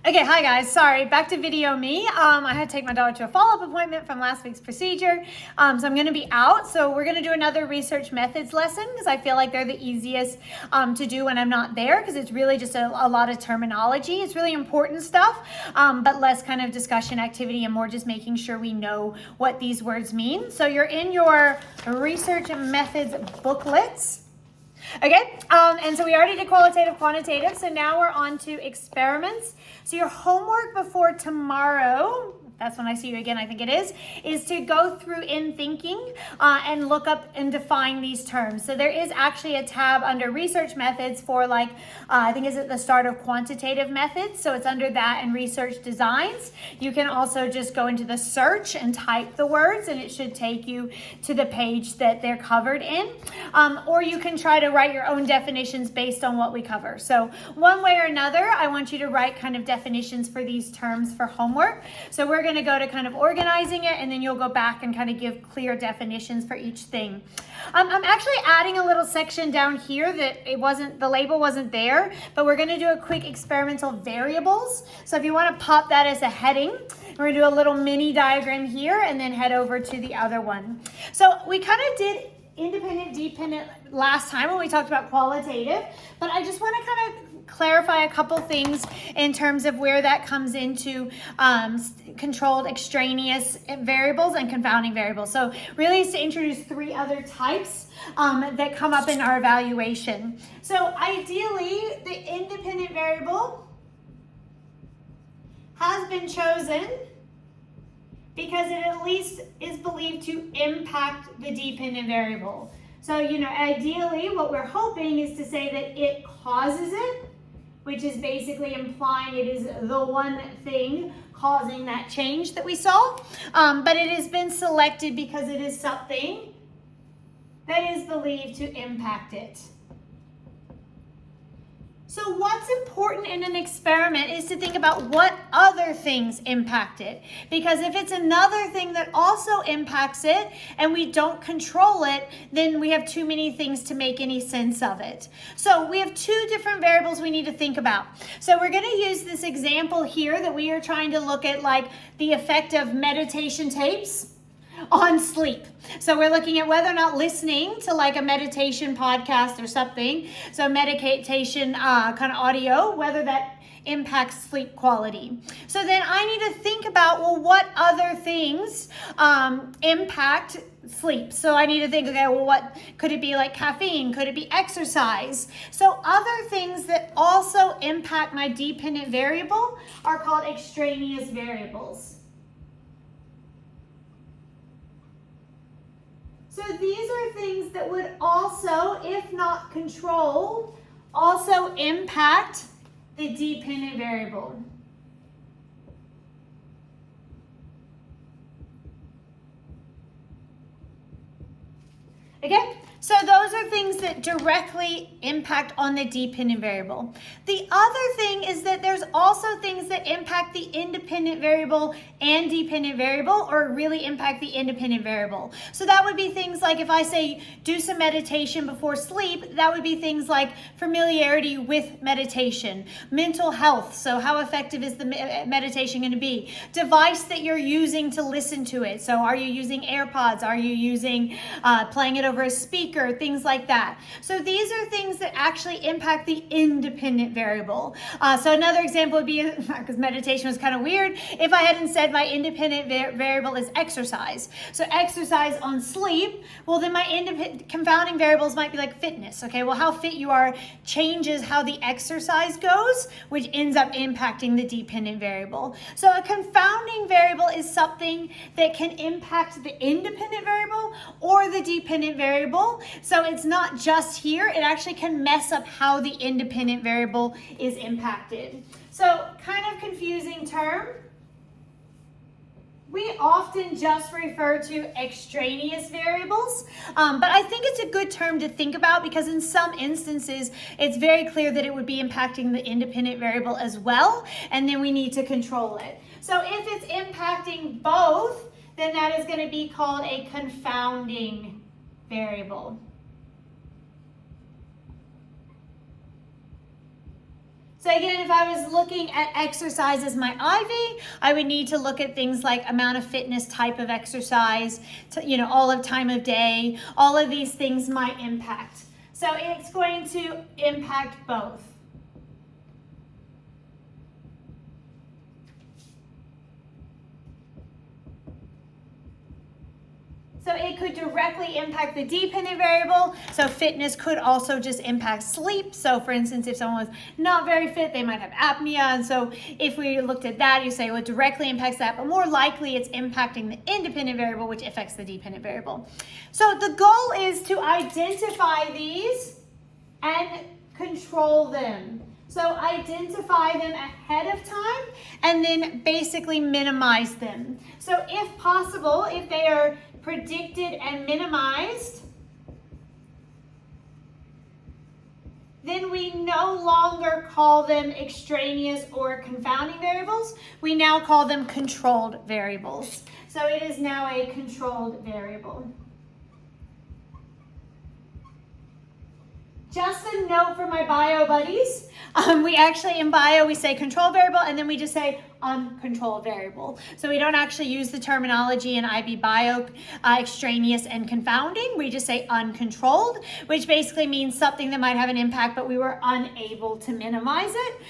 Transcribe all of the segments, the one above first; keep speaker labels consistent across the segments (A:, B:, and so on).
A: Okay, hi guys. Sorry, back to video me. I had to take my daughter to a follow-up appointment from last week's procedure. So I'm going to be out. So we're going to do another research methods lesson because I feel like they're the easiest to do when I'm not there, because it's really just a lot of terminology. It's really important stuff, but less kind of discussion activity and more just making sure we know what these words mean. So you're in your research methods booklets. Okay, and so we already did qualitative, quantitative, so now we're on to experiments. So your homework before tomorrow, that's when I see you again, I think it is to go through in thinking and look up and define these terms. So there is actually a tab under research methods for I think is at the start of quantitative methods. So it's under that and research designs. You can also just go into the search and type the words and it should take you to the page that they're covered in. Or you can try to write your own definitions based on what we cover. So one way or another, I want you to write kind of definitions for these terms for homework. So we're going to go to kind of organizing it, and then you'll go back and kind of give clear definitions for each thing. I'm actually adding a little section down here that the label wasn't there, but we're going to do a quick experimental variables. So if you want to pop that as a heading, we're going to do a little mini diagram here and then head over to the other one. So we kind of did independent, dependent last time when we talked about qualitative, but I just want to kind of clarify a couple things in terms of where that comes into controlled extraneous variables and confounding variables. So really is to introduce three other types that come up in our evaluation. So ideally, the independent variable has been chosen because it at least is believed to impact the dependent variable. So, ideally what we're hoping is to say that it causes it, which is basically implying it is the one thing causing that change that we saw. But it has been selected because it is something that is believed to impact it. So what's important in an experiment is to think about what other things impact it. Because if it's another thing that also impacts it and we don't control it, then we have too many things to make any sense of it. So we have two different variables we need to think about. So we're going to use this example here that we are trying to look at, like the effect of meditation tapes on sleep. So we're looking at whether or not listening to like a meditation podcast or something, so meditation kind of audio, whether that impacts sleep quality. So then I need to think about, well, what other things impact sleep? So I need to think, okay, well, what could it be? Like caffeine? Could it be exercise? So other things that also impact my dependent variable are called extraneous variables. So these are things that would also, if not control, also impact the dependent variable. Okay? So those are things that directly impact on the dependent variable. The other thing is that there's also things that impact the independent variable and dependent variable, or really impact the independent variable. So that would be things like, if I say do some meditation before sleep, that would be things like familiarity with meditation, mental health, so how effective is the meditation going to be, device that you're using to listen to it. So are you using AirPods? Are you using playing it over a speaker? Things like that. So these are things that actually impact the independent variable. So another example would be, because meditation was kind of weird, if I hadn't said my independent variable is exercise. So exercise on sleep, well then my confounding variables might be like fitness. Okay, well how fit you are changes how the exercise goes, which ends up impacting the dependent variable. So a confounding variable is something that can impact the independent variable or the dependent variable. So it's not just here, it actually can mess up how the independent variable is impacted. So kind of confusing term. We often just refer to extraneous variables, but I think it's a good term to think about because in some instances, it's very clear that it would be impacting the independent variable as well, and then we need to control it. So if it's impacting both, then that is going to be called a confounding variable. So again, if I was looking at exercise as my IV, I would need to look at things like amount of fitness, type of exercise, all of time of day, all of these things might impact. So it's going to impact both. So it could directly impact the dependent variable. So fitness could also just impact sleep. So for instance, if someone was not very fit, they might have apnea. And so if we looked at that, you say, well, it directly impacts that, but more likely it's impacting the independent variable, which affects the dependent variable. So the goal is to identify these and control them. So identify them ahead of time and then basically minimize them. So if possible, if they are predicted and minimized, then we no longer call them extraneous or confounding variables. We now call them controlled variables. So it is now a controlled variable. Just a note for my bio buddies. We actually, in bio, we say control variable, and then we just say uncontrolled variable. So we don't actually use the terminology in IB bio, extraneous and confounding. We just say uncontrolled, which basically means something that might have an impact, but we were unable to minimize it,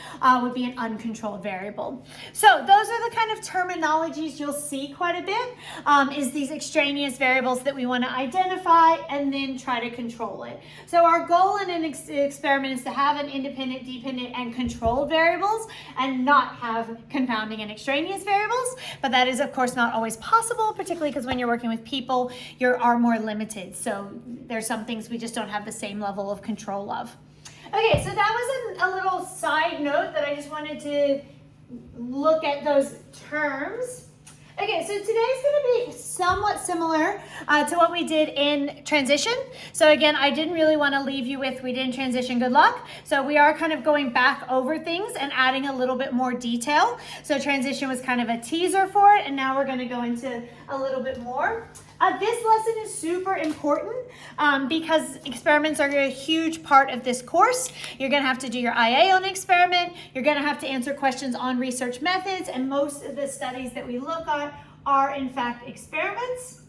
A: would be an uncontrolled variable. So those are the kind of terminologies you'll see quite a bit, is these extraneous variables that we want to identify and then try to control it. So our goal in an experiment is to have an independent, dependent, and controlled variables and not have confounding and extraneous variables, but that is of course not always possible, particularly because when you're working with people, you are more limited. So there's some things we just don't have the same level of control of. Okay, so that was a little side note that I just wanted to look at those terms. Okay, so today's going to be somewhat similar to what we did in transition. So again, I didn't really want to leave you with, we did in transition, good luck. So we are kind of going back over things and adding a little bit more detail. So transition was kind of a teaser for it, and now we're going to go into a little bit more. This lesson is super important because experiments are a huge part of this course. You're going to have to do your IA on an experiment. You're going to have to answer questions on research methods, and most of the studies that we look at are in fact experiments.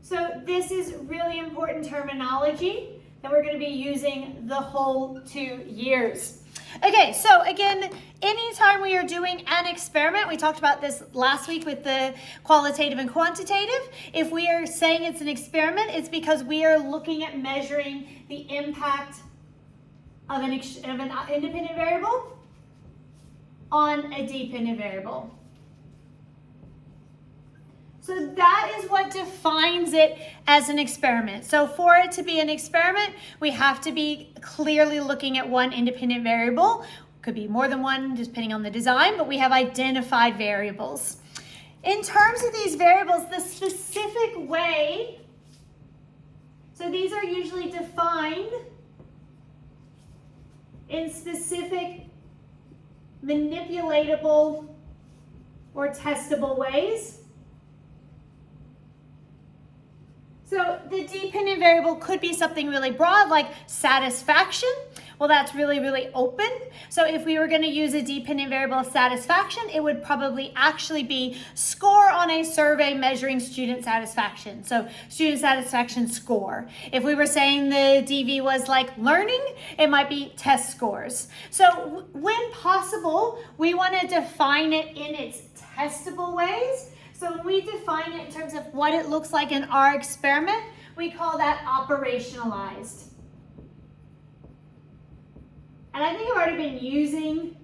A: So this is really important terminology that we're going to be using the whole 2 years. Okay, so again, anytime we are doing an experiment, we talked about this last week with the qualitative and quantitative. If we are saying it's an experiment, it's because we are looking at measuring the impact of an independent variable on a dependent variable. So that is what defines it as an experiment. So for it to be an experiment, we have to be clearly looking at one independent variable. Could be more than one, depending on the design, but we have identified variables. In terms of these variables, the specific way, so these are usually defined in specific manipulatable or testable ways. So the dependent variable could be something really broad like satisfaction. Well, that's really, really open. So if we were going to use a dependent variable of satisfaction, it would probably actually be score on a survey measuring student satisfaction. So student satisfaction score. If we were saying the DV was like learning, it might be test scores. So when possible, we want to define it in its testable ways. So when we define it in terms of what it looks like in our experiment, we call that operationalized. And I think I've already been using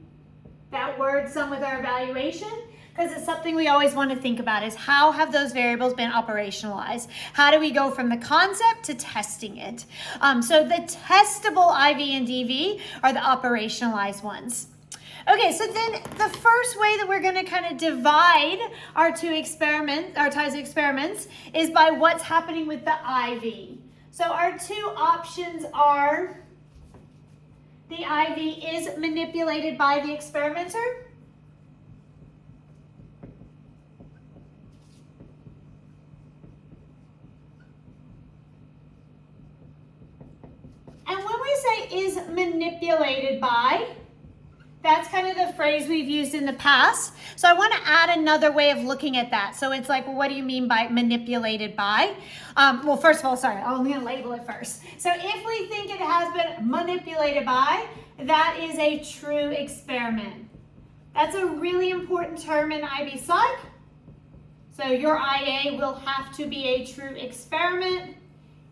A: that word some with our evaluation because it's something we always want to think about is how have those variables been operationalized? How do we go from the concept to testing it? So the testable IV and DV are the operationalized ones. Okay, so then the first way that we're going to kind of divide our types of experiments is by what's happening with the IV. So our two options are the IV is manipulated by the experimenter. And when we say is manipulated by, That's kind of the phrase we've used in the past. So I want to add another way of looking at that. So it's like, well, what do you mean by manipulated by? Well, first of all, sorry, I'm going to label it first. So if we think it has been manipulated by, that is a true experiment. That's a really important term in IB Psych. So your IA will have to be a true experiment.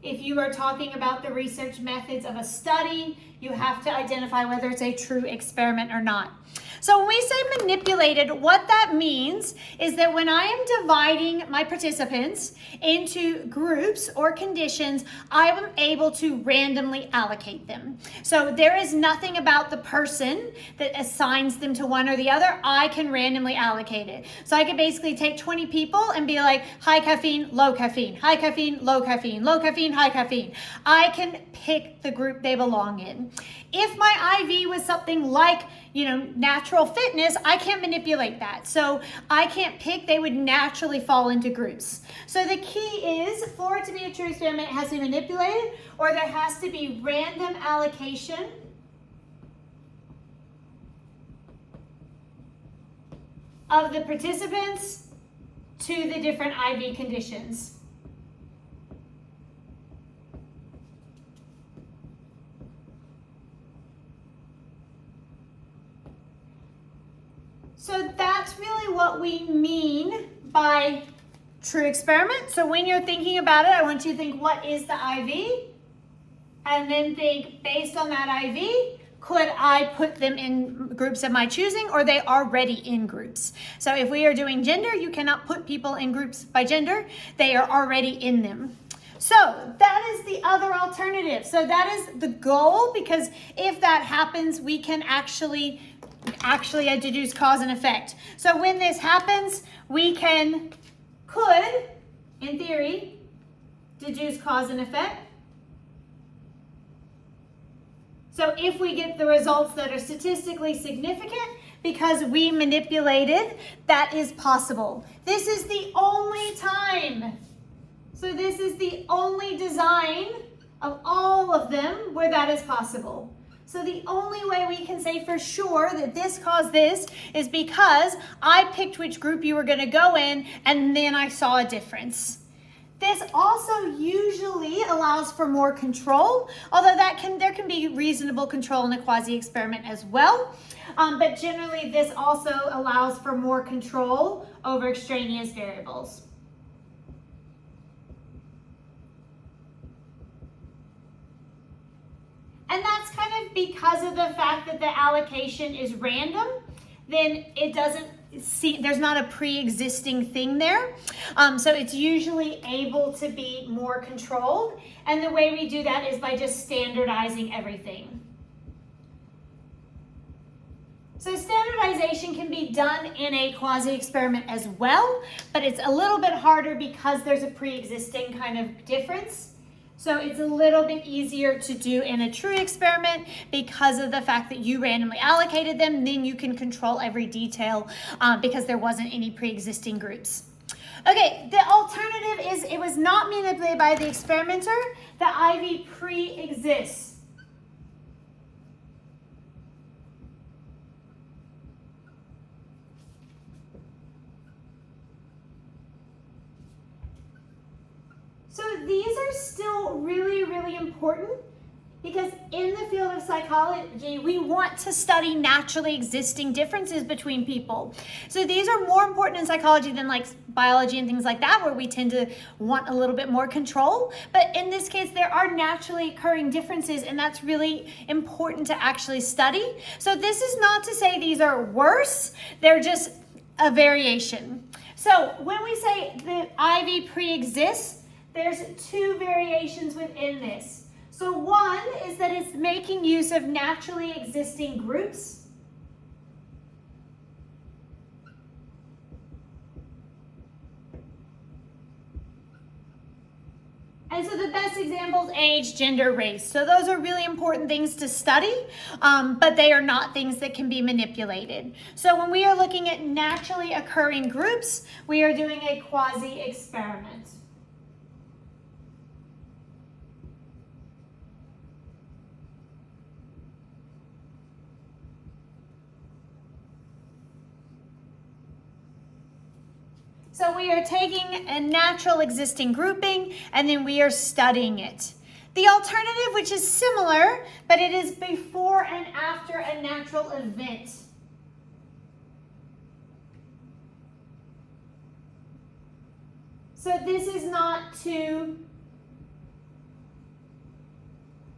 A: If you are talking about the research methods of a study, you have to identify whether it's a true experiment or not. So when we say manipulated, what that means is that when I am dividing my participants into groups or conditions, I am able to randomly allocate them. So there is nothing about the person that assigns them to one or the other. I can randomly allocate it. So I could basically take 20 people and be like, high caffeine, low caffeine, high caffeine, low caffeine, low caffeine, high caffeine. I can pick the group they belong in. If my IV was something like, natural fitness, I can't manipulate that. So I can't pick, they would naturally fall into groups. So the key is, for it to be a true experiment, it has to be manipulated, or there has to be random allocation of the participants to the different IV conditions. So that's really what we mean by true experiment. So when you're thinking about it, I want you to think, what is the IV? And then think, based on that IV, could I put them in groups of my choosing, or are they already in groups? So if we are doing gender, you cannot put people in groups by gender. They are already in them. So that is the other alternative. So that is the goal, because if that happens, we can actually deduce cause and effect. So when this happens, we could, in theory, deduce cause and effect. So if we get the results that are statistically significant because we manipulated, that is possible. This is the only time. So this is the only design of all of them where that is possible. So the only way we can say for sure that this caused this is because I picked which group you were going to go in, and then I saw a difference. This also usually allows for more control, although there can be reasonable control in a quasi-experiment as well. But generally, this also allows for more control over extraneous variables. And that's kind of because of the fact that the allocation is random, then it doesn't there's not a pre-existing thing there. So it's usually able to be more controlled. And the way we do that is by just standardizing everything. So standardization can be done in a quasi-experiment as well, but it's a little bit harder because there's a pre-existing kind of difference. So it's a little bit easier to do in a true experiment because of the fact that you randomly allocated them. Then you can control every detail because there wasn't any pre-existing groups. Okay, the alternative is it was not manipulated by the experimenter. The IV pre-exists. So these are still really, really important because in the field of psychology, we want to study naturally existing differences between people. So these are more important in psychology than like biology and things like that, where we tend to want a little bit more control. But in this case, there are naturally occurring differences, and that's really important to actually study. So this is not to say these are worse, they're just a variation. So when we say the IV pre-exists, there's two variations within this. So one is that it's making use of naturally existing groups. And so the best examples, age, gender, race. So those are really important things to study, but they are not things that can be manipulated. So when we are looking at naturally occurring groups, we are doing a quasi-experiment. So we are taking a natural existing grouping and then we are studying it. The alternative, which is similar, but it is before and after a natural event. So this is not two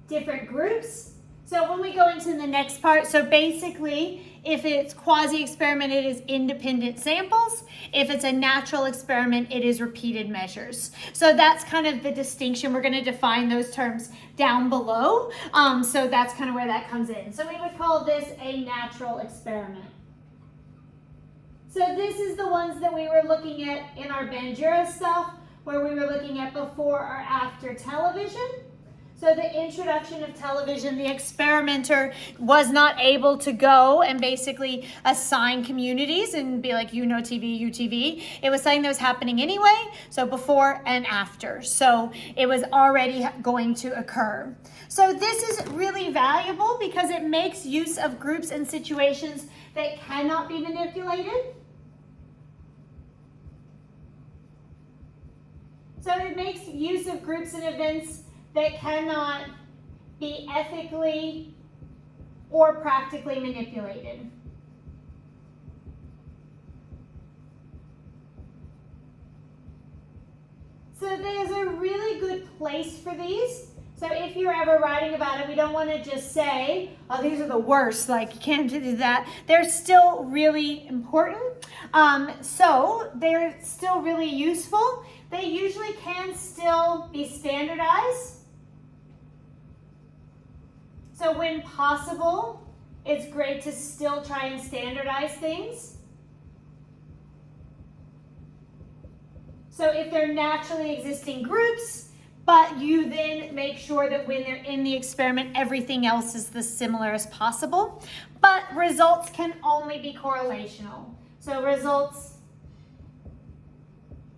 A: different groups. So when we go into the next part, so basically, if it's quasi-experiment, it is independent samples. If it's a natural experiment, it is repeated measures. So that's kind of the distinction. We're going to define those terms down below. So that's kind of where that comes in. So we would call this a natural experiment. So this is the ones that we were looking at in our Bandura stuff, where we were looking at before or after television. So the introduction of television, the experimenter was not able to go and basically assign communities and be like, you know TV, you TV. It was something that was happening anyway, so before and after. So it was already going to occur. So this is really valuable because it makes use of groups and situations that cannot be manipulated. So it makes use of groups and events that cannot be ethically or practically manipulated. So there's a really good place for these. So if you're ever writing about it, we don't want to just say, oh, these are the worst, like you can't do that. They're still really important. So they're still really useful. They usually can still be standardized. So when possible, it's great to still try and standardize things. So if they're naturally existing groups, but you then make sure that when they're in the experiment, everything else is the similar as possible. But results can only be correlational. So results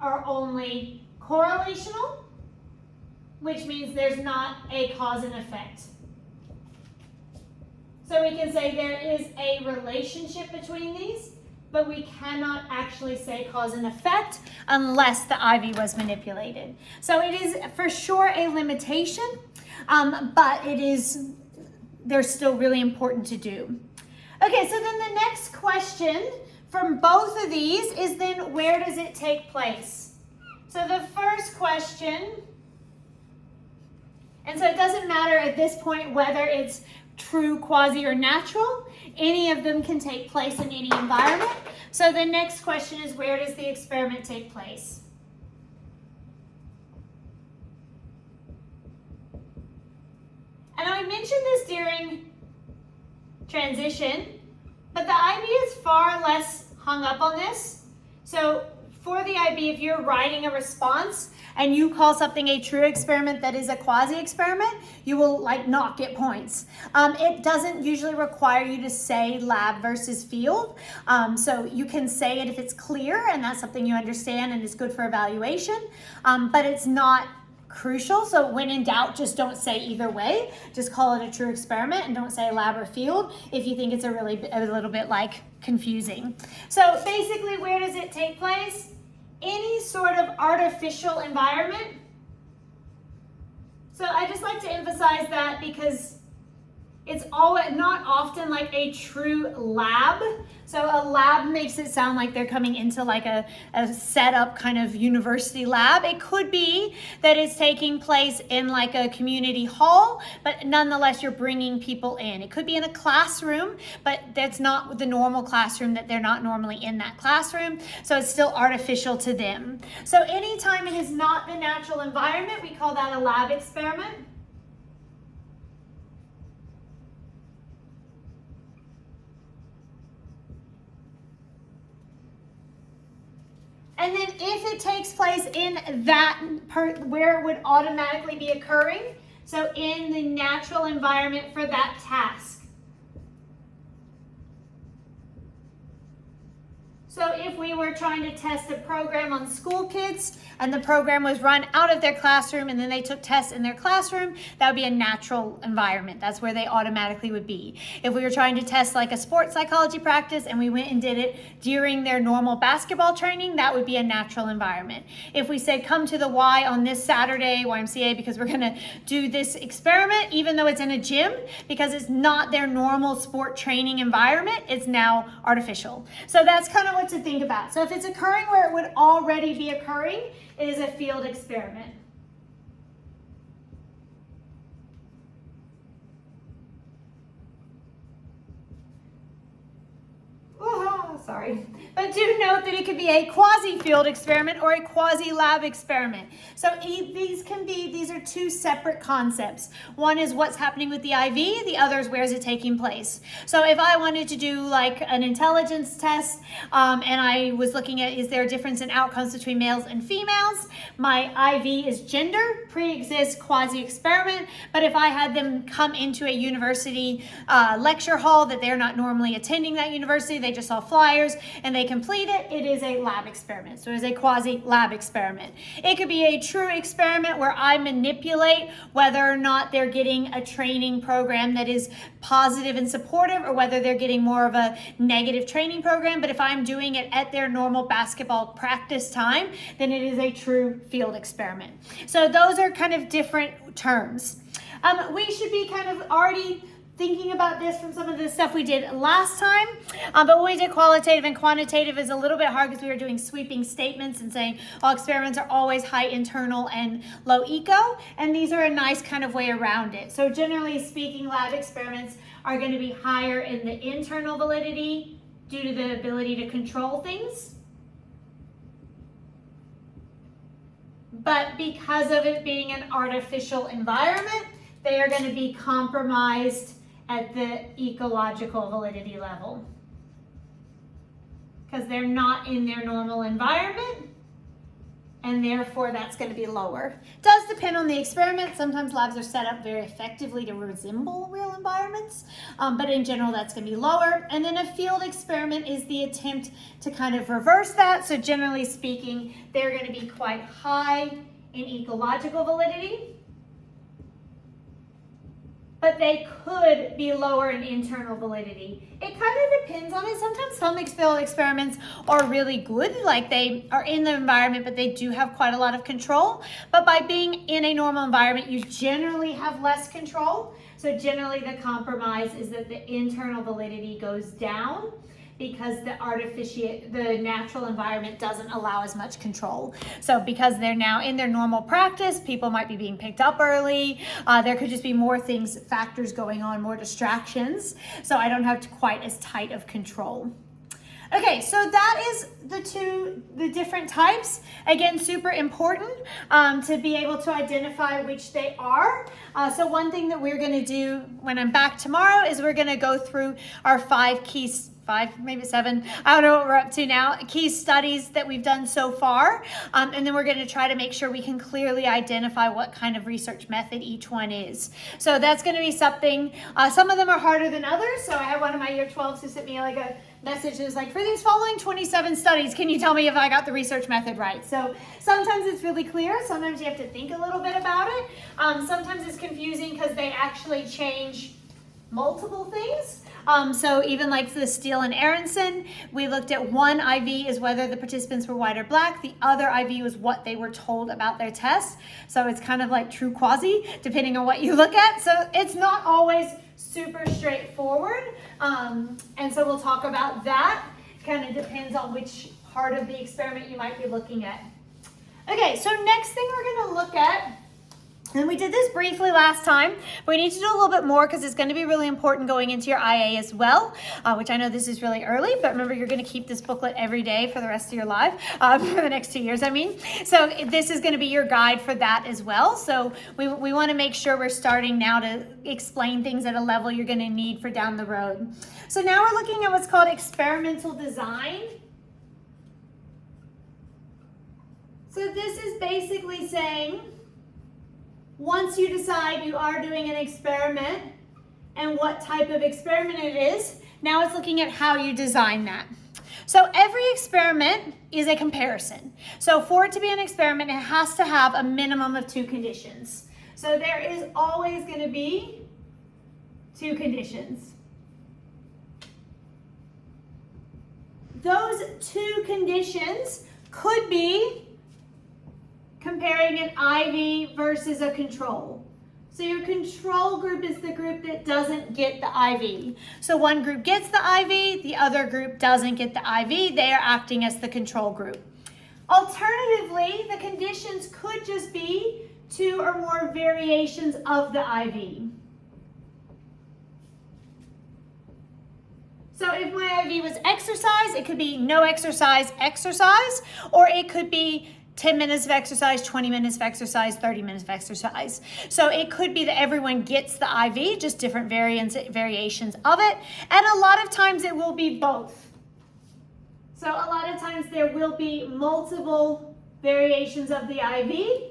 A: are only correlational, which means there's not a cause and effect. So we can say there is a relationship between these, but we cannot actually say cause and effect unless the IV was manipulated. So it is for sure a limitation, but they're still really important to do. Okay, so then the next question from both of these is then where does it take place? So the first question, and so it doesn't matter at this point whether it's true, quasi, or natural. Any of them can take place in any environment. So the next question is, where does the experiment take place? And I mentioned this during transition, but the IB is far less hung up on this. So for the IB, if you're writing a response and you call something a true experiment that is a quasi-experiment, you will not get points. It doesn't usually require you to say lab versus field. So you can say it if it's clear and that's something you understand and is good for evaluation, but it's not crucial. So when in doubt, just don't say either way. Just call it a true experiment and don't say lab or field if you think it's a little bit confusing. So basically, where does it take place? Any sort of artificial environment. So I just like to emphasize that because it's not often like a true lab. So a lab makes it sound like they're coming into a set up kind of university lab. It could be that it's taking place in a community hall, but nonetheless you're bringing people in. It could be in a classroom, but that's not the normal classroom, that they're not normally in that classroom. So it's still artificial to them. So anytime it is not the natural environment, we call that a lab experiment. And then if it takes place in where it would automatically be occurring, so in the natural environment for that task. So if we were trying to test a program on school kids and the program was run out of their classroom and then they took tests in their classroom, that would be a natural environment. That's where they automatically would be. If we were trying to test like a sports psychology practice and we went and did it during their normal basketball training, that would be a natural environment. If we said come to the Y on this Saturday, YMCA, because we're gonna do this experiment, even though it's in a gym, because it's not their normal sport training environment, it's now artificial. So that's kind of what to think about. So if it's occurring where it would already be occurring, it is a field experiment. Sorry. But do note that it could be a quasi-field experiment or a quasi-lab experiment. So these are two separate concepts. One is what's happening with the IV, the other is where is it taking place. So if I wanted to do like an intelligence test and I was looking at is there a difference in outcomes between males and females, my IV is gender, pre-exists quasi-experiment, but if I had them come into a university lecture hall that they're not normally attending that university, they just saw flyers and they complete it, it is a lab experiment. So it is a quasi-lab experiment. It could be a true experiment where I manipulate whether or not they're getting a training program that is positive and supportive or whether they're getting more of a negative training program. But if I'm doing it at their normal basketball practice time, then it is a true field experiment. So those are kind of different terms. We should be kind of already thinking about this from some of the stuff we did last time, but when we did qualitative and quantitative is a little bit hard because we were doing sweeping statements and saying all experiments are always high internal and low eco, and these are a nice kind of way around it. So generally speaking, lab experiments are going to be higher in the internal validity due to the ability to control things, but because of it being an artificial environment, they are going to be compromised at the ecological validity level because they're not in their normal environment, and therefore that's going to be lower. It does depend on the experiment. Sometimes labs are set up very effectively to resemble real environments, but in general that's going to be lower. And then a field experiment is the attempt to kind of reverse that. So generally speaking, they're going to be quite high in ecological validity, but they could be lower in internal validity. It kind of depends on it. Sometimes some field experiments are really good, like they are in the environment, but they do have quite a lot of control. But by being in a normal environment, you generally have less control. So generally the compromise is that the internal validity goes down because the natural environment doesn't allow as much control. So because they're now in their normal practice, people might be being picked up early. There could just be more factors going on, more distractions. So I don't have quite as tight of control. Okay, so that is the different types. Again, super important to be able to identify which they are. So one thing that we're gonna do when I'm back tomorrow is we're gonna go through our 5 maybe 7, I don't know what we're up to now, key studies that we've done so far. And then we're going to try to make sure we can clearly identify what kind of research method each one is. So that's going to be something, some of them are harder than others. So I had one of my year 12s who sent me like a message that was like, for these following 27 studies, can you tell me if I got the research method right? So sometimes it's really clear. Sometimes you have to think a little bit about it. Sometimes it's confusing because they actually change multiple things. So even like the Steele and Aronson, we looked at one IV is whether the participants were white or black. The other IV was what they were told about their test. So it's kind of like true quasi, depending on what you look at. So it's not always super straightforward. And so we'll talk about that. Kind of depends on which part of the experiment you might be looking at. Okay, so next thing we're going to look at, and we did this briefly last time, but we need to do a little bit more because it's going to be really important going into your IA as well, which I know this is really early, but remember you're going to keep this booklet every day for the rest of your life, for the next 2 years, I mean. So this is going to be your guide for that as well. So we want to make sure we're starting now to explain things at a level you're going to need for down the road. So now we're looking at what's called experimental design. So this is basically saying, once you decide you are doing an experiment and what type of experiment it is, now it's looking at how you design that. So every experiment is a comparison. So for it to be an experiment, it has to have a minimum of 2 conditions. So there is always going to be 2 conditions. Those 2 conditions could be comparing an IV versus a control. So your control group is the group that doesn't get the IV. So one group gets the IV, the other group doesn't get the IV. They are acting as the control group. Alternatively, the conditions could just be 2 or more variations of the IV. So if my IV was exercise, it could be no exercise, exercise, or it could be 10 minutes of exercise, 20 minutes of exercise, 30 minutes of exercise. So it could be that everyone gets the IV, just different variations of it. And a lot of times it will be both. So a lot of times there will be multiple variations of the IV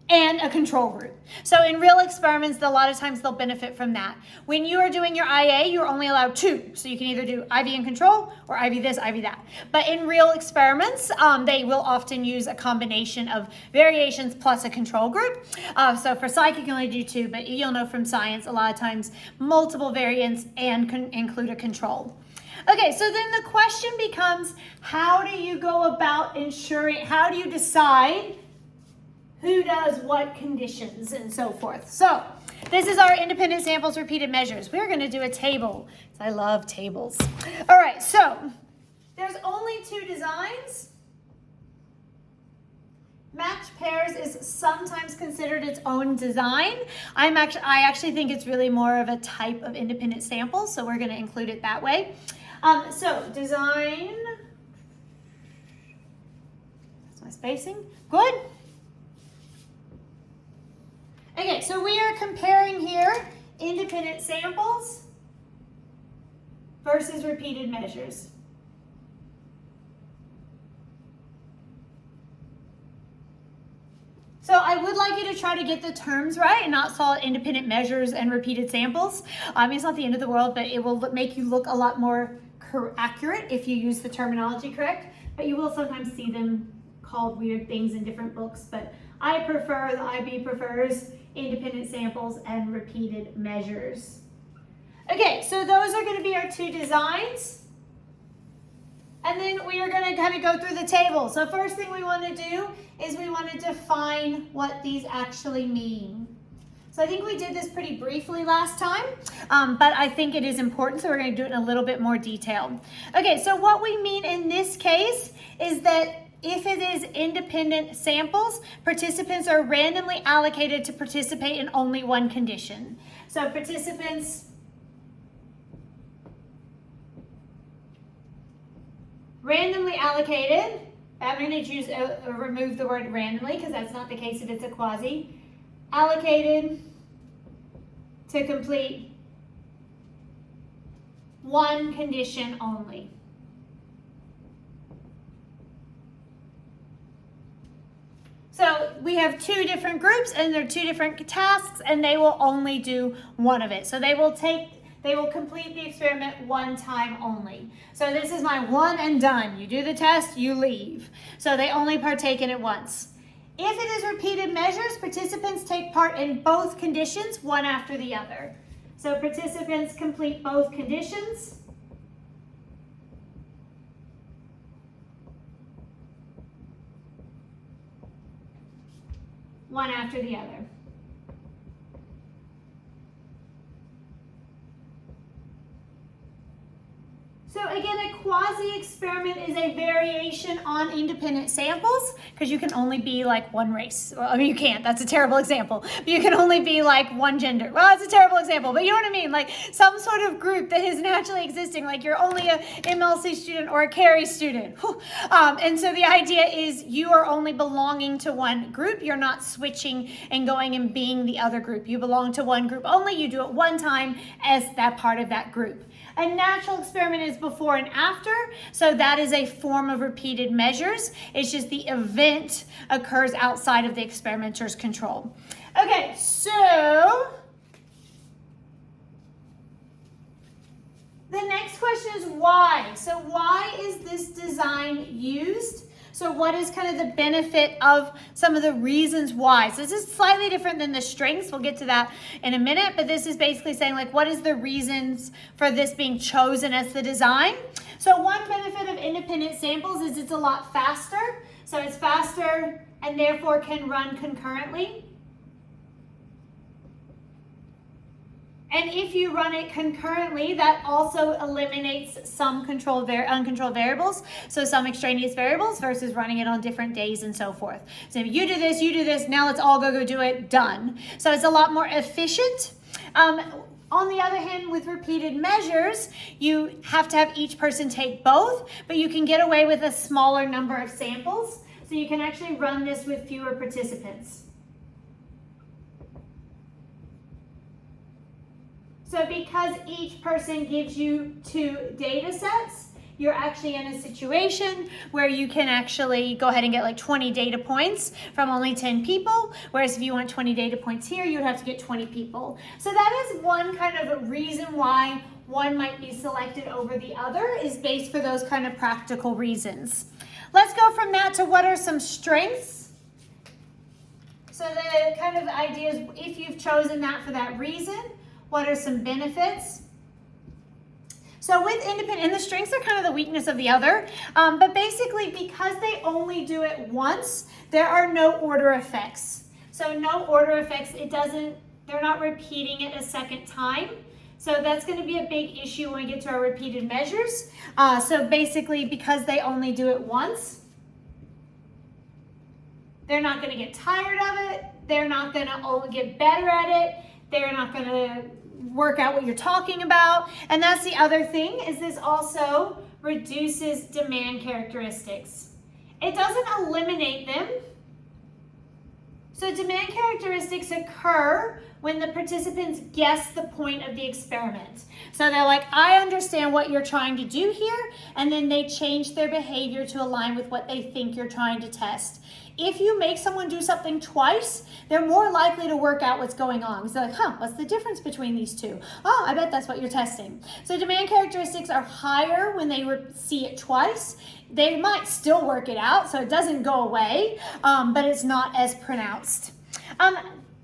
A: and a control group. So in real experiments, a lot of times they'll benefit from that. When you are doing your IA, you're only allowed 2. So you can either do IV and control or IV this, IV that. But in real experiments, they will often use a combination of variations plus a control group. So for psych, you can only do 2, but you'll know from science, a lot of times multiple variants and include a control. Okay, so then the question becomes, how do you go about ensuring, how do you decide who does what conditions and so forth? So this is our independent samples repeated measures. We're going to do a table. I love tables. All right, so there's only 2 designs. Matched pairs is sometimes considered its own design. I actually think it's really more of a type of independent sample, so we're going to include it that way. So design. That's my spacing. Good. Okay, so we are comparing here independent samples versus repeated measures. So I would like you to try to get the terms right and not call it independent measures and repeated samples. It's not the end of the world, but it will make you look a lot more accurate if you use the terminology correct. But you will sometimes see them called weird things in different books. But I prefer, the IB prefers independent samples and repeated measures. Okay, so those are going to be our 2 designs. And then we are going to kind of go through the table. So first thing we want to do is we want to define what these actually mean. So I think we did this pretty briefly last time, but I think it is important, so we're going to do it in a little bit more detail. Okay, so what we mean in this case is that if it is independent samples, participants are randomly allocated to participate in only one condition. So participants randomly allocated, I'm going to remove the word randomly because that's not the case if it's a quasi, allocated to complete one condition only. So we have 2 different groups and they're 2 different tasks and they will only do one of it. So they will complete the experiment one time only. So this is my one and done. You do the test, you leave. So they only partake in it once. If it is repeated measures, participants take part in both conditions, one after the other. So participants complete both conditions. One after the other. So again, a quasi-experiment is a variation on independent samples because you can only be like one race. Well, I mean, you can't. That's a terrible example. But you can only be like one gender. Well, that's a terrible example, but you know what I mean? Like some sort of group that is naturally existing, like you're only a MLC student or a carry student. And so the idea is you are only belonging to one group. You're not switching and going and being the other group. You belong to one group only. You do it one time as that part of that group. A natural experiment is before and after, so that is a form of repeated measures. It's just the event occurs outside of the experimenter's control. Okay, so The next question is why? So why is this design used? So what is kind of the benefit of some of the reasons why? So this is slightly different than the strengths. We'll get to that in a minute, but this is basically saying like, what is the reasons for this being chosen as the design? So one benefit of independent samples is it's a lot faster. So it's faster and therefore can run concurrently. And if you run it concurrently, that also eliminates some uncontrolled variables, so some extraneous variables versus running it on different days and so forth. So if you do this, now let's all go do it, done. So it's a lot more efficient. On the other hand, with repeated measures, you have to have each person take both, but you can get away with a smaller number of samples. So you can actually run this with fewer participants. So because each person gives you 2 data sets, you're actually in a situation where you can actually go ahead and get like 20 data points from only 10 people. Whereas if you want 20 data points here, you'd have to get 20 people. So that is one kind of a reason why one might be selected over the other, is based for those kind of practical reasons. Let's go from that to what are some strengths. So the kind of idea is if you've chosen that for that reason, what are some benefits? So with independent, and the strengths are kind of the weakness of the other, but basically because they only do it once, there are no order effects. So no order effects, they're not repeating it a second time. So that's going to be a big issue when we get to our repeated measures. So basically because they only do it once, they're not going to get tired of it. They're not going to get better at it. They're not going to work out what you're talking about. And that's the other thing, is this also reduces demand characteristics. It doesn't eliminate them. So demand characteristics occur when the participants guess the point of the experiment. So they're like, I understand what you're trying to do here, and then they change their behavior to align with what they think you're trying to test. If you make someone do something twice, they're more likely to work out what's going on. So they're like, what's the difference between these two? Oh, I bet that's what you're testing. So demand characteristics are higher when they see it twice. They might still work it out, so it doesn't go away, but it's not as pronounced.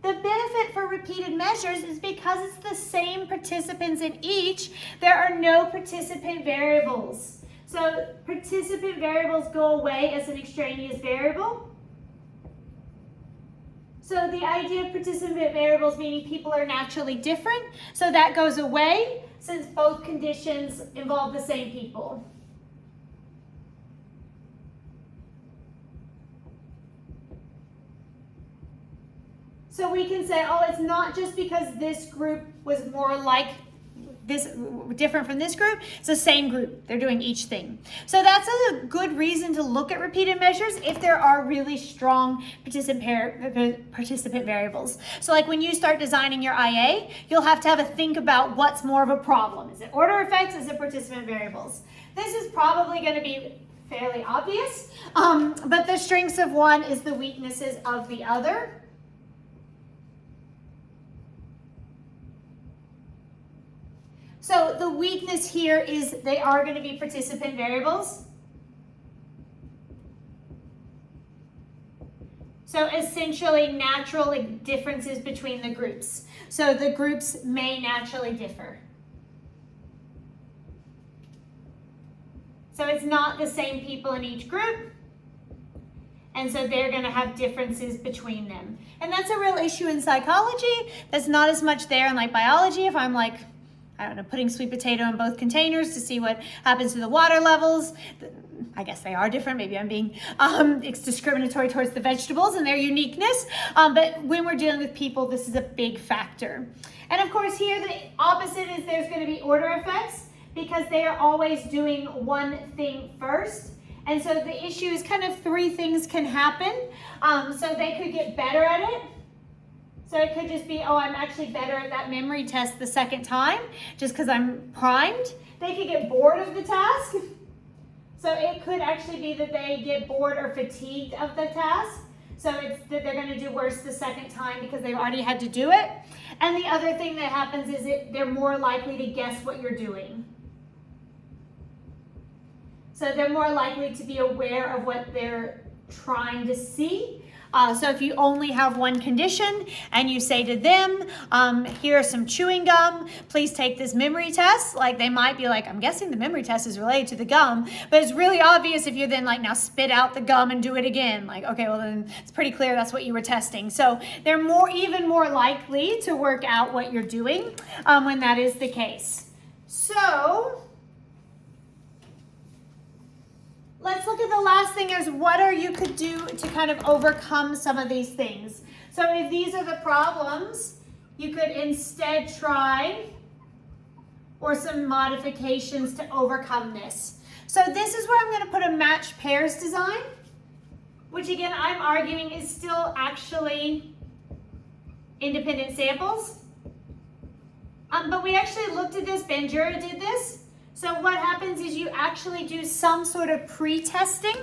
A: The benefit for repeated measures is because it's the same participants in each, there are no participant variables. So participant variables go away as an extraneous variable. So the idea of participant variables meaning people are naturally different, so that goes away since both conditions involve the same people. So we can say, oh, it's not just because this group was more like this, different from this group, it's the same group. They're doing each thing. So that's a good reason to look at repeated measures if there are really strong participant variables. So like when you start designing your IA, you'll have to have a think about what's more of a problem. Is it order effects? Is it participant variables? This is probably going to be fairly obvious, but the strengths of one is the weaknesses of the other. So the weakness here is they are going to be participant variables. So essentially natural differences between the groups. So the groups may naturally differ. So it's not the same people in each group. And so they're going to have differences between them. And that's a real issue in psychology. That's not as much there in like biology. If I'm like, I don't know, putting sweet potato in both containers to see what happens to the water levels. I guess they are different. Maybe I'm being it's discriminatory towards the vegetables and their uniqueness. But when we're dealing with people, this is a big factor. And of course here the opposite is there's going to be order effects because they are always doing one thing first. And so the issue is kind of 3 things can happen. So they could get better at it. So it could just be, oh, I'm actually better at that memory test the second time just because I'm primed. They could get bored of the task. So it could actually be that they get bored or fatigued of the task. So it's that they're going to do worse the second time because they've already had to do it. And the other thing that happens is they're more likely to guess what you're doing. So they're more likely to be aware of what they're trying to see. So if you only have one condition and you say to them, here's some chewing gum, please take this memory test, like they might be like, I'm guessing the memory test is related to the gum, but it's really obvious if you then like now spit out the gum and do it again, like, okay, well then it's pretty clear that's what you were testing. So they're even more likely to work out what you're doing when that is the case. So let's look at the last thing is what you could do to kind of overcome some of these things. So if these are the problems, you could instead try or some modifications to overcome this. So this is where I'm going to put a match pairs design, which again I'm arguing is still actually independent samples. But we actually looked at this, Bandura did this. So what happens is you actually do some sort of pre-testing,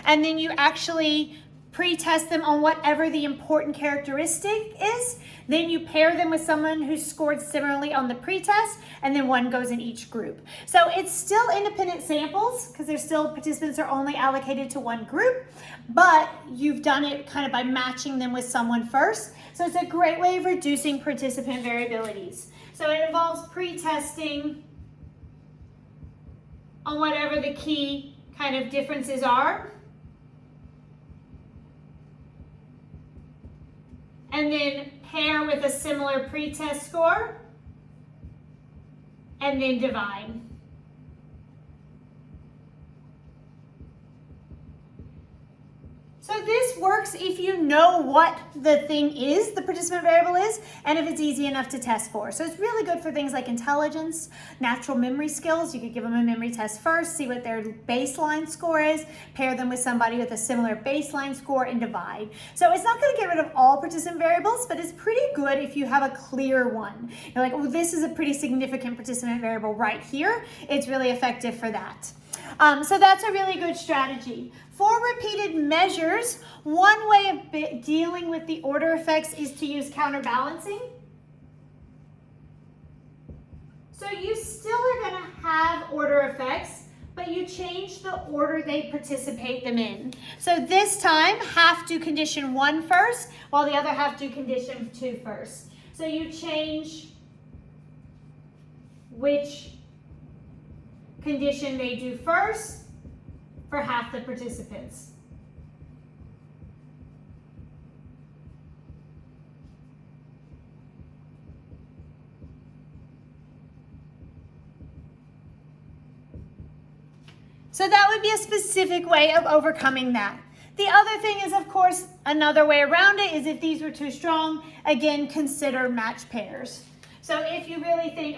A: and then you actually pre-test them on whatever the important characteristic is. Then you pair them with someone who scored similarly on the pre-test, and then one goes in each group. So it's still independent samples because there's still participants are only allocated to one group, but you've done it kind of by matching them with someone first. So it's a great way of reducing participant variabilities. So it involves pre-testing on whatever the key kind of differences are. And then pair with a similar pre-test score. And then divide. So this works if you know what the thing is, the participant variable is, and if it's easy enough to test for. So it's really good for things like intelligence, natural memory skills. You could give them a memory test first, see what their baseline score is, pair them with somebody with a similar baseline score, and divide. So it's not going to get rid of all participant variables, but it's pretty good if you have a clear one. You're like, oh, this is a pretty significant participant variable right here. It's really effective for that. So that's a really good strategy. For repeated measures, one way of dealing with the order effects is to use counterbalancing. So you still are going to have order effects, but you change the order they participate them in. So this time, half do condition 1 first, while the other half do condition 2 first. So you change which condition they do first for half the participants. So that would be a specific way of overcoming that. The other thing is, of course, another way around it is if these were too strong, again, consider match pairs. So if you really think,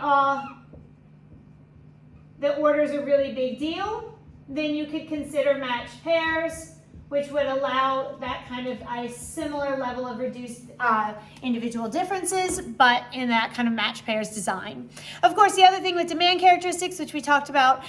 A: the order is a really big deal, then you could consider matched pairs, which would allow that kind of a similar level of reduced individual differences, but in that kind of matched pairs design. Of course, the other thing with demand characteristics, which we talked about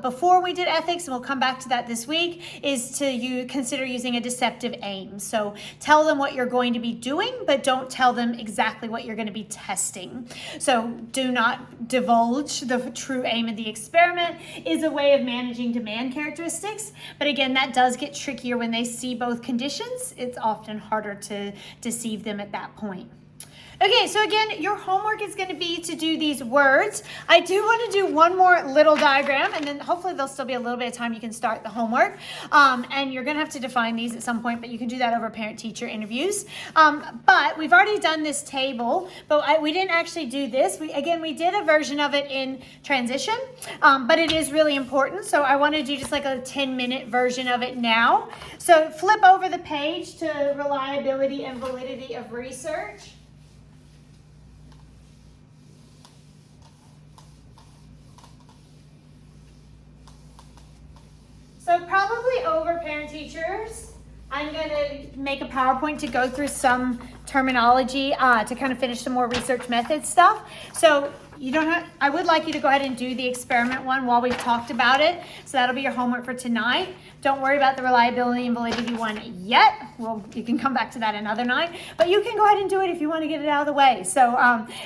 A: before we did ethics, and we'll come back to that this week, is to consider using a deceptive aim. So tell them what you're going to be doing, but don't tell them exactly what you're going to be testing. So do not divulge the true aim of the experiment is a way of managing demand characteristics. But again, that does get trickier when they see both conditions. It's often harder to deceive them at that point. Okay, so again, your homework is going to be to do these words. I do want to do one more little diagram, and then hopefully there'll still be a little bit of time you can start the homework. And you're going to have to define these at some point, but you can do that over parent-teacher interviews. But we've already done this table, but we didn't actually do this. We did a version of it in transition, but it is really important. So I want to do just like a 10-minute version of it now. So flip over the page to reliability and validity of research. So probably over parent-teachers, I'm going to make a PowerPoint to go through some terminology to kind of finish some more research method stuff. So you don't have, I would like you to go ahead and do the experiment one while we've talked about it. So that'll be your homework for tonight. Don't worry about the reliability and validity one yet. Well, you can come back to that another night, but you can go ahead and do it if you want to get it out of the way. So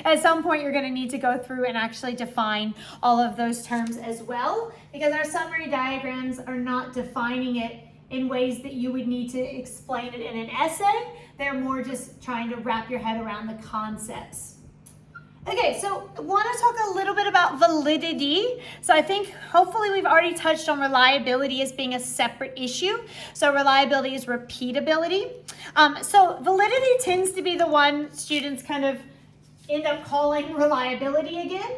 A: at some point you're going to need to go through and actually define all of those terms as well, because our summary diagrams are not defining it in ways that you would need to explain it in an essay. They're more just trying to wrap your head around the concepts. Okay, so I want to talk a little bit about validity. So I think hopefully we've already touched on reliability as being a separate issue. So reliability is repeatability. So validity tends to be the one students kind of end up calling reliability again.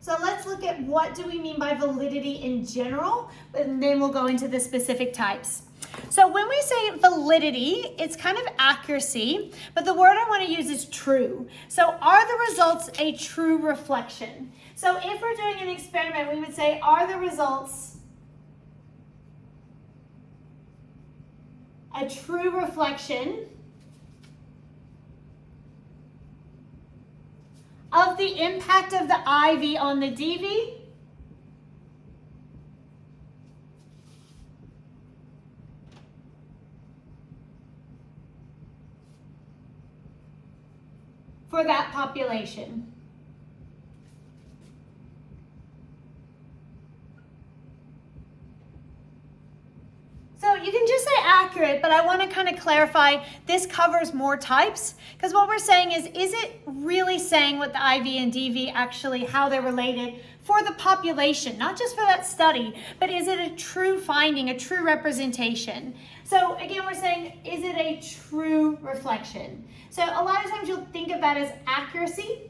A: So let's look at what do we mean by validity in general, and then we'll go into the specific types. So when we say validity, it's kind of accuracy, but the word I want to use is true. So are the results a true reflection? So if we're doing an experiment, we would say, are the results a true reflection of the impact of the IV on the DV? For that population. So you can just say accurate, but I want to kind of clarify this covers more types, because what we're saying is it really saying what the IV and DV actually, how they're related for the population, not just for that study, but is it a true finding, a true representation? So again, we're saying, is it a true reflection? So a lot of times you'll think of that as accuracy.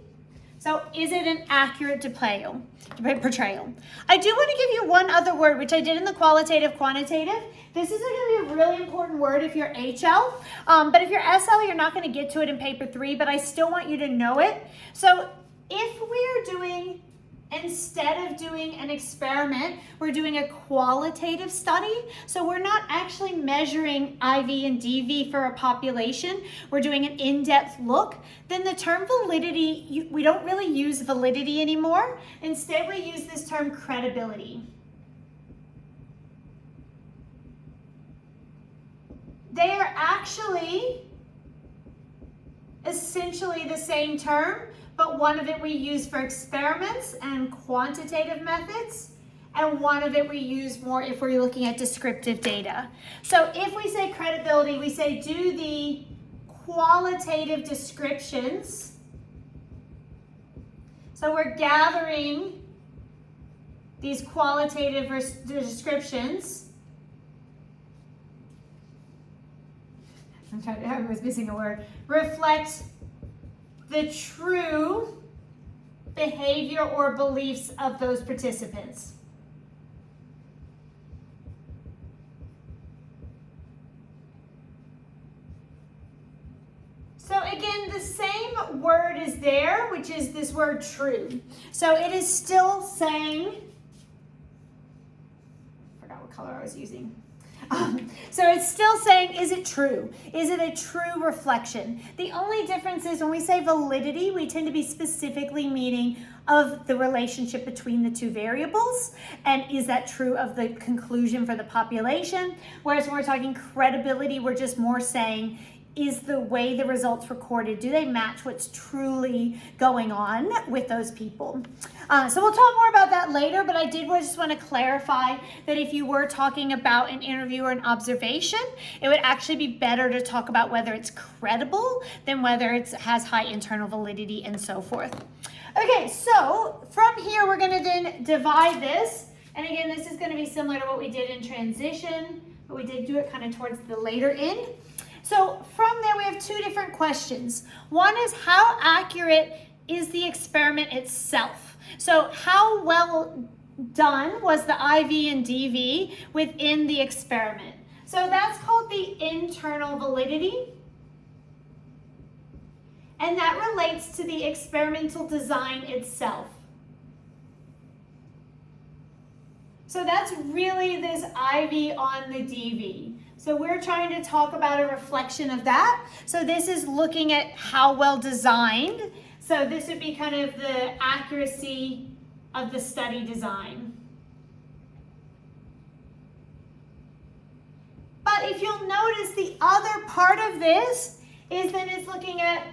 A: So is it an accurate portrayal? I do want to give you one other word, which I did in the qualitative quantitative. This is going to be a really important word if you're HL, but if you're SL, you're not going to get to it in paper 3, but I still want you to know it. So if we're doing, instead of doing an experiment, we're doing a qualitative study. So we're not actually measuring IV and DV for a population. We're doing an in-depth look. Then the term validity, we don't really use validity anymore. Instead, we use this term credibility. They are actually essentially the same term, but one of it we use for experiments and quantitative methods, and one of it we use more if we're looking at descriptive data. So if we say credibility, we say do the qualitative descriptions. So we're gathering these qualitative descriptions. I was missing a word. Reflect the true behavior or beliefs of those participants. So again, the same word is there, which is this word true. So it is still saying, I forgot what color I was using. So it's still saying, is it true? Is it a true reflection? The only difference is when we say validity, we tend to be specifically meaning of the relationship between the two variables, and is that true of the conclusion for the population? Whereas when we're talking credibility, we're just more saying, is the way the results recorded, do they match what's truly going on with those people? So we'll talk more about that later, but I just want to clarify that if you were talking about an interview or an observation, it would actually be better to talk about whether it's credible than whether it has high internal validity and so forth. Okay, so from here, we're going to then divide this. And again, this is going to be similar to what we did in transition, but we did do it kind of towards the later end. So from there, we have two different questions. One is, how accurate is the experiment itself? So how well done was the IV and DV within the experiment? So that's called the internal validity. And that relates to the experimental design itself. So that's really this IV on the DV. So we're trying to talk about a reflection of that. So this is looking at how well designed. So this would be kind of the accuracy of the study design. But if you'll notice, the other part of this is then it's looking at,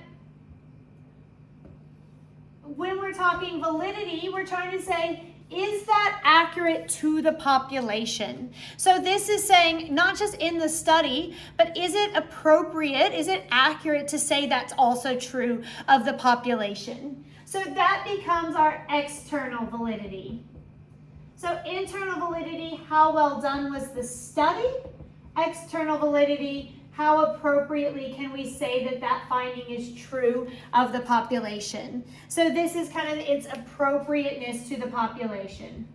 A: when we're talking validity, we're trying to say, is that accurate to the population? So this is saying not just in the study, but is it appropriate, is it accurate to say that's also true of the population? So that becomes our external validity. So internal validity, how well done was the study? External validity, how appropriately can we say that that finding is true of the population? So this is kind of its appropriateness to the population.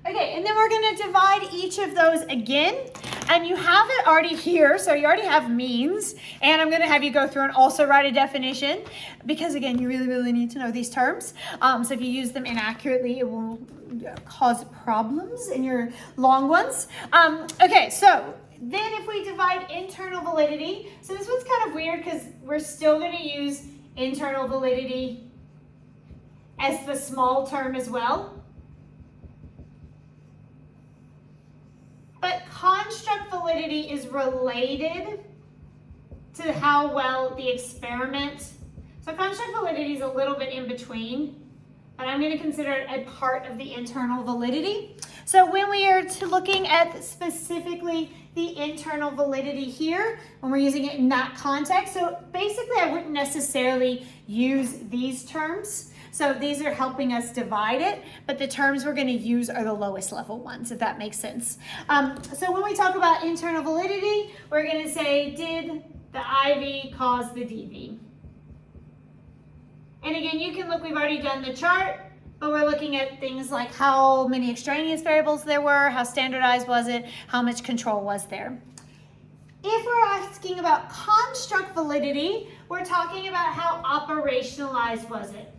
A: Okay, and then we're going to divide each of those again. And you have it already here, so you already have means. And I'm going to have you go through and also write a definition because, again, you really, really need to know these terms. So if you use them inaccurately, it will cause problems in your long ones. Okay, so then if we divide internal validity, so this one's kind of weird because we're still going to use internal validity as the small term as well. But construct validity is related to how well the experiment. So construct validity is a little bit in between, but I'm going to consider it a part of the internal validity. So when we are looking at specifically the internal validity here, when we're using it in that context, so basically I wouldn't necessarily use these terms. So these are helping us divide it, but the terms we're going to use are the lowest level ones, if that makes sense. So when we talk about internal validity, we're going to say, did the IV cause the DV? And again, you can look, we've already done the chart, but we're looking at things like how many extraneous variables there were, how standardized was it, how much control was there. If we're asking about construct validity, we're talking about how operationalized was it.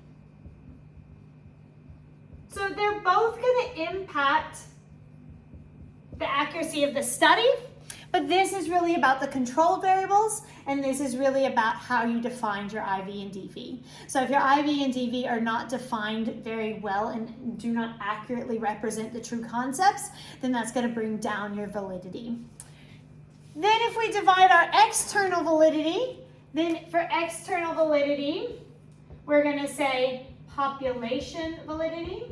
A: So they're both going to impact the accuracy of the study, but this is really about the control variables, and this is really about how you defined your IV and DV. So if your IV and DV are not defined very well and do not accurately represent the true concepts, then that's going to bring down your validity. Then if we divide our external validity, then for external validity, we're going to say population validity.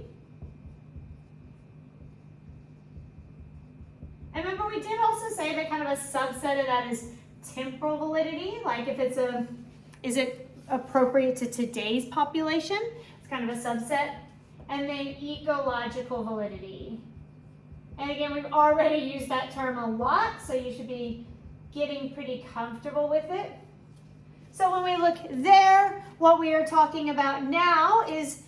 A: And remember, we did also say that kind of a subset of that is temporal validity, like if it's is it appropriate to today's population? It's kind of a subset. And then ecological validity. And again, we've already used that term a lot, so you should be getting pretty comfortable with it. So when we look there, what we are talking about now is,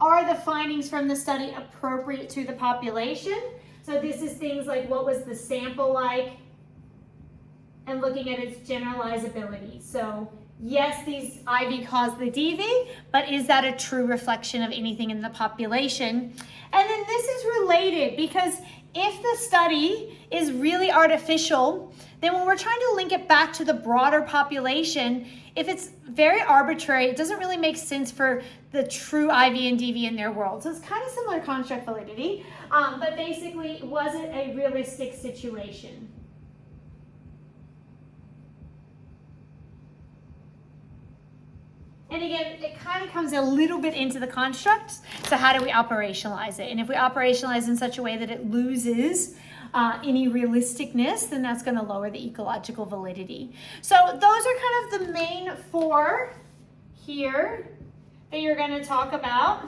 A: are the findings from the study appropriate to the population? So this is things like, what was the sample like, and looking at its generalizability. So yes, these IV caused the DV, but is that a true reflection of anything in the population? And then this is related because if the study is really artificial, then when we're trying to link it back to the broader population, if it's very arbitrary, it doesn't really make sense for the true IV and DV in their world. So it's kind of similar to construct validity, but basically, was it a realistic situation? And again, it kind of comes a little bit into the construct. So how do we operationalize it? And if we operationalize in such a way that it loses any realisticness, then that's going to lower the ecological validity. So those are kind of the main four here that you're going to talk about.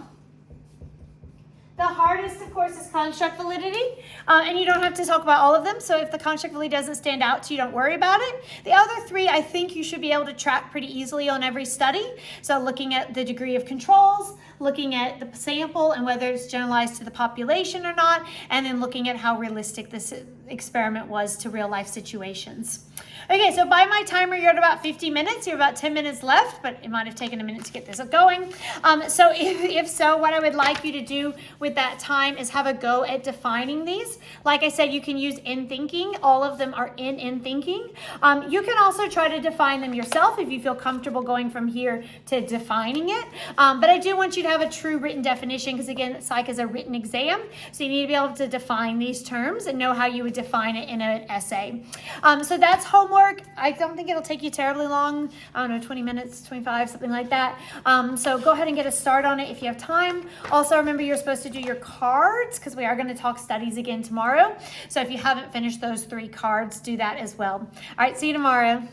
A: The hardest, of course, is construct validity, and you don't have to talk about all of them, so if the construct validity doesn't stand out to you, don't worry about it. The other three, I think you should be able to track pretty easily on every study. So looking at the degree of controls, looking at the sample and whether it's generalized to the population or not, and then looking at how realistic this experiment was to real life situations. Okay, so by my timer, you're at about 50 minutes. You're about 10 minutes left, but it might have taken a minute to get this going. So if so, what I would like you to do with that time is have a go at defining these. Like I said, you can use in thinking. All of them are in thinking. You can also try to define them yourself if you feel comfortable going from here to defining it. But I do want you to have a true written definition because, again, psych is a written exam. So you need to be able to define these terms and know how you would define it in an essay. So that's homework. I don't think it'll take you terribly long. I don't know, 20 minutes, 25, something like that. So go ahead and get a start on it if you have time. Also, remember you're supposed to do your cards because we are going to talk studies again tomorrow. So if you haven't finished those 3 cards, do that as well. All right, see you tomorrow.